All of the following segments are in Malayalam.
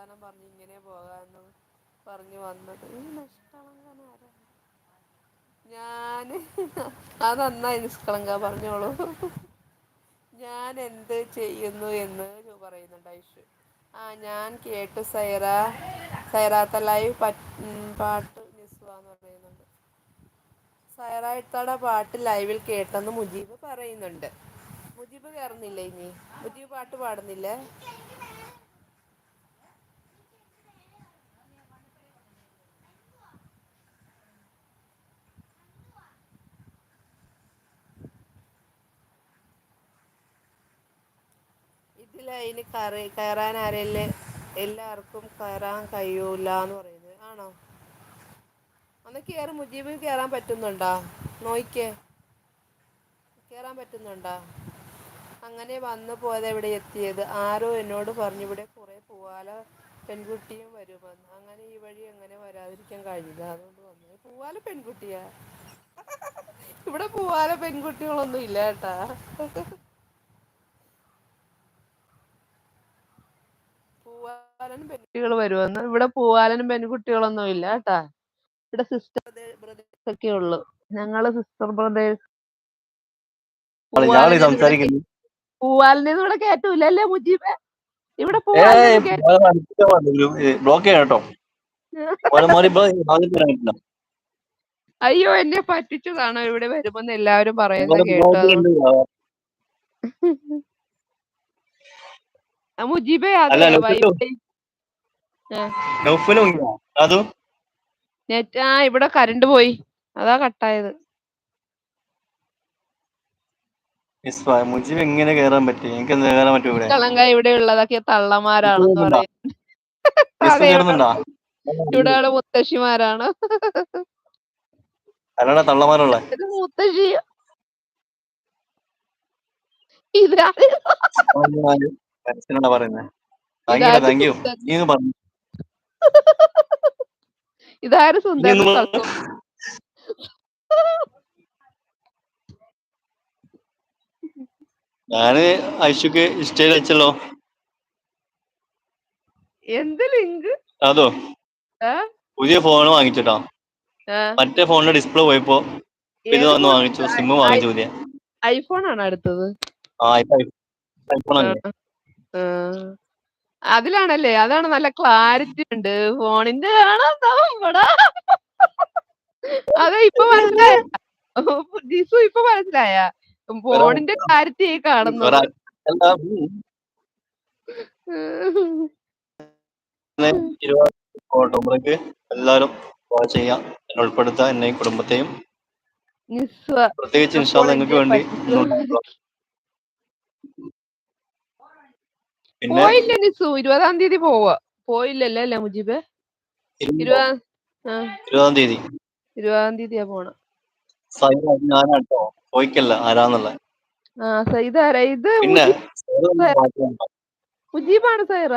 വർത്താനം പറഞ്ഞ് ഇങ്ങനെ പോകാന്ന് പറഞ്ഞു വന്നത്. ഈ നിഷ്കളങ്കനാരാ? ഞാന് അത് നന്നായി നിഷ്കളങ്ക പറഞ്ഞോളൂ. ഞാൻ എന്ത് ചെയ്യുന്നു എന്ന് പറയുന്നുണ്ട് ഐഷു. ഞാൻ കേട്ടു സൈറ. സൈറാത്ത ലൈവ് പാട്ട് നിസ്വാന്ന് പറയുന്നുണ്ട്. സൈറ ഇത്താടെ പാട്ട് ലൈവിൽ കേട്ടെന്ന് മുജീബ് പറയുന്നുണ്ട്. മുജീബ് കേറുന്നില്ലേ ഇനി? മുജീബ് പാട്ട് പാടുന്നില്ലേ? ഇതിലതിന് കയറാൻ ആരല്ലേ? എല്ലാവർക്കും കയറാൻ കഴിയൂലെന്ന് പറയുന്നത് ആണോ? അന്ന് കേറ് മുജീബ്. കേറാൻ പറ്റുന്നുണ്ടോ നോയിക്കേ? കേറാൻ പറ്റുന്നുണ്ടോ? അങ്ങനെ വന്നു പോയത് എവിടെ എത്തിയത്? ആരോ എന്നോട് പറഞ്ഞു ഇവിടെ കുറെ പൂവാല പെൺകുട്ടിയും വരുമെന്ന്. അങ്ങനെ ഈ വഴി എങ്ങനെ വരാതിരിക്കാൻ കഴിഞ്ഞില്ല, അതുകൊണ്ട് വന്നു. പൂവാല പെൺകുട്ടിയാ? ഇവിടെ പൂവാല പെൺകുട്ടികളൊന്നും ഇല്ല കേട്ടാ. പൂവാലനും പെൺകുട്ടികൾ വരുമെന്ന്. ഇവിടെ പൂവാലനും പെൺകുട്ടികളൊന്നും ഇല്ല കേട്ടാ. ഇവിടെ സിസ്റ്റർ ബ്രദേഴ്സ് ഒക്കെ ഉള്ളു. ഞങ്ങള് സിസ്റ്റർ ബ്രദേഴ്സ്. ഇയാള് പൂവാലനെയൊന്നും ഇവിടെ സംസാരിക്കുന്നു. പൂവാലനെയൊന്നും ഇവിടെ കേറ്റൂലല്ലേ മുജീബ്? ഇവിടെ പൂവാലനെയൊന്നും ബ്ലോക്ക് ചെയ്യാം കേട്ടോ. അയ്യോ, എന്നെ പറ്റിച്ചതാണോ? ഇവിടെ വരുമെന്ന് എല്ലാവരും പറയുന്ന കേട്ടോ. മുജീബേ അതെ വൈഫൈ നെറ്റ്. ഇവിടെ കറണ്ട് പോയി, അതാ കട്ടായത്. മുജീബ് എങ്ങനെ കേറാൻ പറ്റി? എനിക്ക് കേറാൻ പറ്റൂ? ഇവിടെ നിഷ്കളങ്ക ഇവിടെ ഉള്ളതൊക്കെ തള്ളമാരാണെന്ന് പറയും. അതെ, ഇവിടെ മുത്തശ്ശിമാരാണ്. അല്ലടാ തള്ളമാരുള്ള മുത്തശ്ശി ഇതാര്? പറയുന്നത്. ഇതാര് ഇതാര് സുന്ദരനും തള്ളും? ഞാന് ഐഷുക്ക് ഇൻസ്റ്റയിൽ അയച്ചല്ലോ. എന്ത് ലിങ്ക്? അതോ പുതിയ ഫോൺ വാങ്ങിച്ചിട്ടോ. മറ്റേ ഫോണിന്റെ ഡിസ്പ്ലേ പോയപ്പോ ഇത് വന്ന് വാങ്ങിച്ചു. സിം വാങ്ങിച്ചു പുതിയ. ഐഫോൺ ആണോ എടുത്തത്? അതിലാണല്ലേ? അതാണ് നല്ല ക്ലാരിറ്റി ഉണ്ട് ഫോണിന്റെ. അതെ, ഇപ്പൊ മനസ്സിലായ ജിസു? ഇപ്പൊ മനസ്സിലായ ഫോണിന്റെ ക്ലാരിറ്റി കാണുന്നത്? എല്ലാരും ചെയ്യാം, എന്നെ ഉൾപ്പെടുത്താം, എന്നെയും കുടുംബത്തെയും. പ്രത്യേകിച്ച് ഇൻഷാ അല്ലാഹ് നിങ്ങൾക്ക് വേണ്ടി പിന്നെ പോയില്ല നിസു. 20-ാം തീയതി പോവാ. പോയില്ലല്ലോ അല്ലേ മുജീബ്? 20-ാം തീയതി 20-ാം തീയതിയാ പോണം. ഞാനാട്ടോ ചോദിക്കല്ല ആരാന്നുള്ള. ഇതാരാ ഇത്? പിന്നെ മുജീബാണ് സൈറ.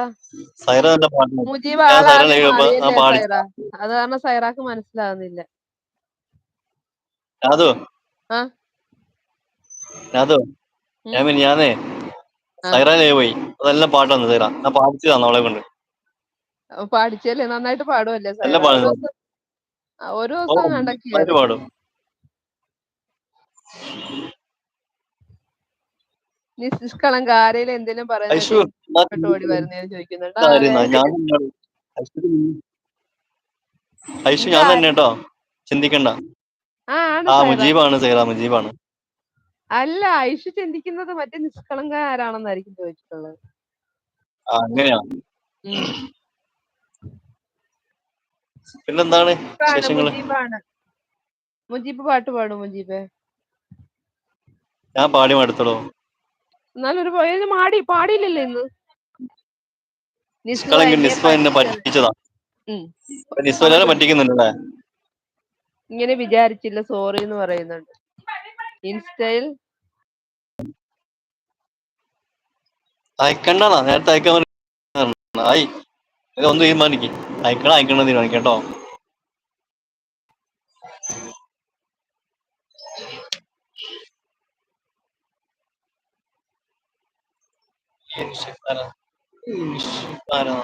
സൈറ നല്ല പാട്ട്. മുജീബ് ഞാൻ സൈറ ആളാകെ ലൈവ് മാറിയല്ലേ പാടി. സൈറ? അത് കാരണം സൈറാക്ക് മനസ്സിലാകുന്നില്ല. ഞാനേ സൈറ ലൈവ് പോയി. അതെല്ലാം പാട്ട് വന്നു സൈറ. ഞാൻ പാടിച്ചതാണ് അവളെ കൊണ്ട്. പാടിച്ചല്ലേ? നന്നായിട്ട് പാടുമല്ലേ നല്ല സൈറ? പാടുന്നു. ഒരു ദിവസം കണ്ടൊക്കെയായിരുന്നു. പാടും. നിഷ്കളങ്ക ആരേലും എന്തെങ്കിലും പറയുന്നത് ഓടി വരുന്നേന്ന് ചോദിക്കുന്നുണ്ട്. ഐഷു ഞാൻ തന്നെ കേട്ടോ, ചിന്തിക്കണ്ട. ആണ് സൈറ. മുജീബാണ് സൈറ, മുജീബാണ്. അല്ല, ഐഷു ചിന്തിക്കുന്നത് മറ്റേ നിഷ്കളങ്ക ആരാണെന്നായിരിക്കും ചോദിച്ചിട്ടുള്ളത്. അങ്ങനെയാ? പിന്നെന്താണ് വിശേഷങ്ങള്? മുജീബ് പാട്ട് പാടും. മുജീബ് ഞാൻ പാടി മടുത്തടോ. എന്നാലും പാടിയില്ലല്ലോ ഇന്ന്. നിസ്വ എന്നെ പറ്റിച്ചതാ. നിസ്വ എല്ലാവരും പറ്റിക്കുന്നുണ്ടല്ലേ? ഇങ്ങനെ വിചാരിച്ചില്ല, സോറി എന്ന് പറയുന്നുണ്ട് ഇൻസ്റ്റയിൽ. അയക്കണ്ടാ, നേരത്തെ അയക്കാൻ ഒന്ന് തീരുമാനിക്കും. അയക്കണ തീരുമാനിക്കാം കേട്ടോ. ആരാ